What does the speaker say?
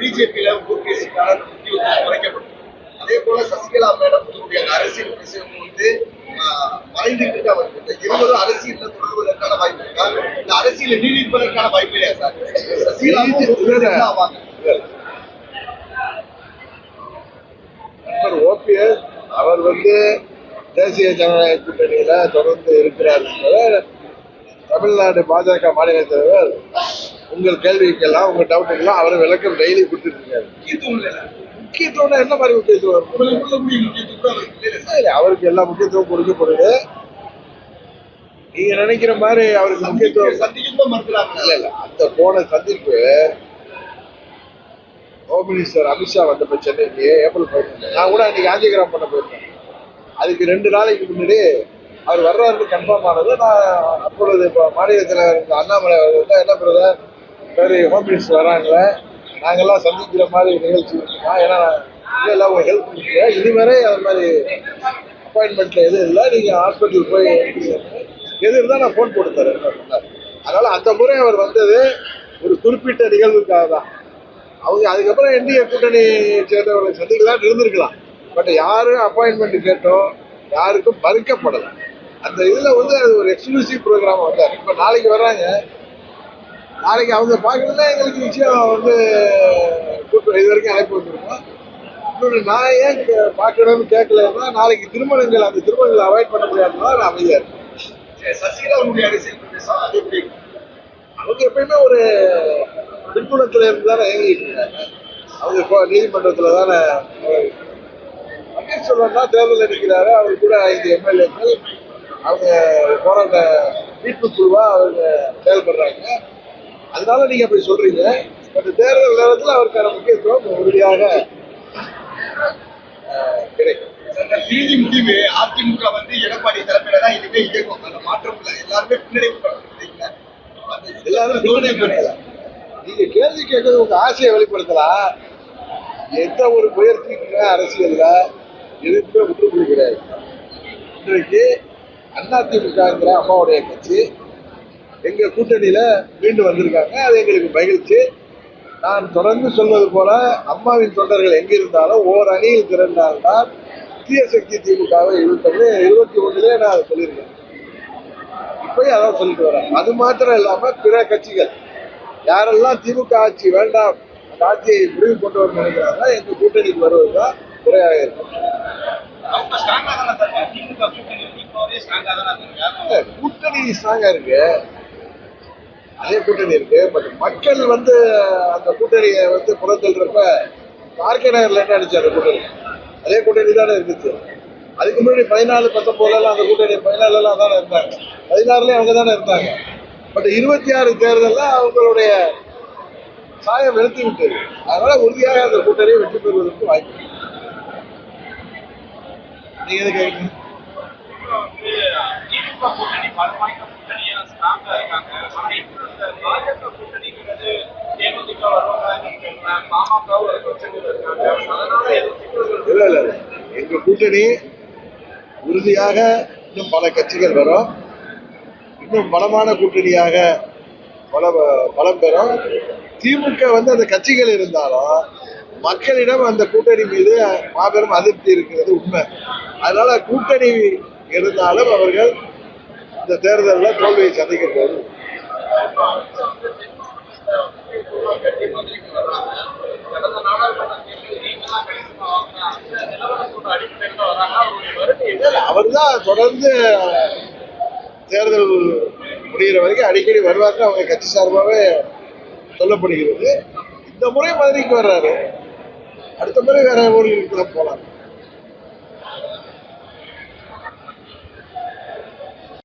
பிஜேபியில ஓபிஎஸ்க்கான முக்கியத்துவம் குறைக்கப்படும். அதே போல சசிகலா மேடம் அரசியல் விஷயம் வந்து மறைந்துட்டு தான் வருது. இருவரும் அரசியல் தொடர்வதற்கான வாய்ப்பு இருக்கா? இந்த அரசியல் நீடிப்பதற்கான வாய்ப்பு இல்லையா சார்? சசிகலா ஓபிஎஸ் அவர் வந்து தேசிய ஜனநாயக கூட்டணியில தொடர்ந்து இருக்கிறார் என்பதை தமிழ்நாடு பாஜக மாநில தலைவர் உங்கள் கேள்விக்கெல்லாம் உங்க டவுட்டுக்கெல்லாம் அவர் விளக்கம் டெய்லி கொடுத்துட்டு இருக்காரு. முக்கியத்துவம் என்ன மாதிரி முக்கியத்துவம்? அவருக்கு எல்லா முக்கியத்துவம் கொடுக்கப்படுது. நீங்க நினைக்கிற மாதிரி அவருக்கு முக்கியத்துவம் இல்ல. அந்த போன சந்திப்பு ஹோம் மினிஸ்டர் அமித்ஷா வந்தப்ப சென்னைக்கு ஏப்ரல் 15 நான் கூட அன்னைக்கு காஞ்சிகிராம் பண்ண போயிருந்தேன். அதுக்கு 2 நாளைக்கு முன்னாடி அவர் வர்றாருன்னு கன்ஃபார்ம் ஆனது. நான் அப்பொழுது இப்போ மாநில தலைவர் அண்ணாமலை அவர்கள் என்ன பிரதர் வேறு ஹோம் மினிஸ்டர் வராங்களே, நாங்கெல்லாம் சந்திக்கிற மாதிரி நிகழ்ச்சி இருக்குமா? ஏன்னா இதெல்லாம் ஒரு ஹெல்ப் பண்ணுறேன். இதுவரை அது மாதிரி அப்பாயின்மெண்ட்ல எதுவும் இல்லை, நீங்கள் ஹாஸ்பிட்டல் போய் எது இருந்தால் நான் ஃபோன் போட்டு தரேன் சொன்னார். அதனால அந்த முறை அவர் வந்தது ஒரு குறிப்பிட்ட நிகழ்வுக்காக தான். அவங்க அதுக்கப்புறம் என்டிஏ கூட்டணி சேர்ந்தவர்களை சந்திக்கலாம் இருந்திருக்கலாம். பட் யாரும் அப்பாயின்மெண்ட் கேட்டோம் யாருக்கும் மறுக்கப்படலை. அந்த இதுல வந்து அது ஒரு எக்ஸ்க்ளூசிவ் ப்ரோக்ராம் வந்தார். இப்ப நாளைக்கு வர்றாங்க, நாளைக்கு அவங்க பார்க்கணும்னா எங்களுக்கு விஷயம் வந்து இது வரைக்கும் அழைப்பு வந்திருக்கோம். இன்னொன்று நான் ஏன் பார்க்கணும்னு கேட்கலன்னா, நாளைக்கு திருமணங்கள் அந்த திருமணங்களை அவாய்ட் பண்ண முடியாதுன்னா நான் அமைதியா இருக்கேன். சசிகலாவுடைய அரசியல் அவங்க எப்பயுமே ஒரு பின்புலத்துல இருந்து தானே இயங்கிட்டு இருக்காங்க. அவங்க இப்போ நீதிமன்றத்துல தானே சொல்லணும்னா தேர்தல் நிற்கிறாரு. அவர் கூட 5 எம்எல்ஏக்கள் அவங்க போராட்ட மீட்பு குழுவா அவங்க செயல்படுறாங்க. அதனால நீங்க அப்படி சொல்றீங்க. பட் தேர்தல் நேரத்தில் அவருக்கான முக்கியத்துவம் உறுதியாக கிடைக்கும். நீதி முடிவு அதிமுக வந்து எடப்பாடி தலைமையில தான் இதுவே இயக்கம். அந்த மாற்றம் இல்லை, எல்லாருமே பின்னடைவு. எல்லாரும் நீங்க கேள்வி கேட்கறது உங்க ஆசையை வெளிப்படுத்தலாம். எந்த ஒரு முயற்சிக்கு அரசியல்ல எதுக்குமே முற்றுப்புள்ளி கிடையாது. இன்றைக்கு அதிமுகங்கிற அம்மாவுடைய கட்சி எங்க கூட்டணியில மீண்டும் வந்திருக்காங்க. அது எங்களுக்கு மகிழ்ச்சி. நான் தொடர்ந்து சொல்வது போல அம்மாவின் தொண்டர்கள் எங்க இருந்தாலும் ஓர் அணியில் திரண்டால்தான் புதிய சக்தி திமுகவை இழுத்தது 21 நான் அதை சொல்லியிருக்கேன். இப்பயும் அதான் சொல்லிட்டு வரேன். அது மாத்திரம் இல்லாம பிற கட்சிகள் யாரெல்லாம் திமுக ஆட்சி வேண்டாம், அந்த ஆட்சியை முடிவு கொண்டு வர நினைக்கிறாங்க, எங்க கூட்டணிக்கு வருவதுதான் குறையாக இருக்கும். கூட்டணி ஸ்ட்ராங்கா இருக்கு, அதே கூட்டணி இருக்கு. பட் மக்கள் வந்து அந்த கூட்டணியை வந்து புறத்தல்றப்ப ஆர்கே நகர்ல என்ன அடிச்சாரு கூட்டணி? அதே கூட்டணி தானே இருந்துச்சு. அதுக்கு முன்னாடி 14, 19 அந்த கூட்டணி 14 தானே இருந்தாங்க. 16 அவங்க தானே இருந்தாங்க. பட் 26 தேர்தலில் அவங்களுடைய சாயம் வெளுத்து விட்டது. அதனால உறுதியாக அந்த கூட்டணியை வெற்றி பெறுவதற்கு வாய்ப்பு. நீங்க எது கேட்குறீங்க? இல்ல எங்க கூட்டணி உறுதியாக இன்னும் பல கட்சிகள் வரும். இன்னும் பலமான கூட்டணியாக பலம் பெறும். திமுக வந்து அந்த கட்சிகள் இருந்தாலும் மக்களிடம் அந்த கூட்டணி மீது மாபெரும் அதிருப்தி இருக்கிறது உண்மை. அதனால கூட்டணி இருந்தாலும் அவர்கள் இந்த தேர்தலில் தோல்வியை சந்திக்க போது. அவர் தான் தொடர்ந்து தேர்தல் முடிகிற வரைக்கும் அடிக்கடி வருவாங்க. அவங்க கட்சி சார்பாகவே சொல்லப்படுகிறது. இந்த முறை மதுரைக்கு வர்றாரு, அடுத்த முறை வேற ஊர்களுக்கு போலாம்.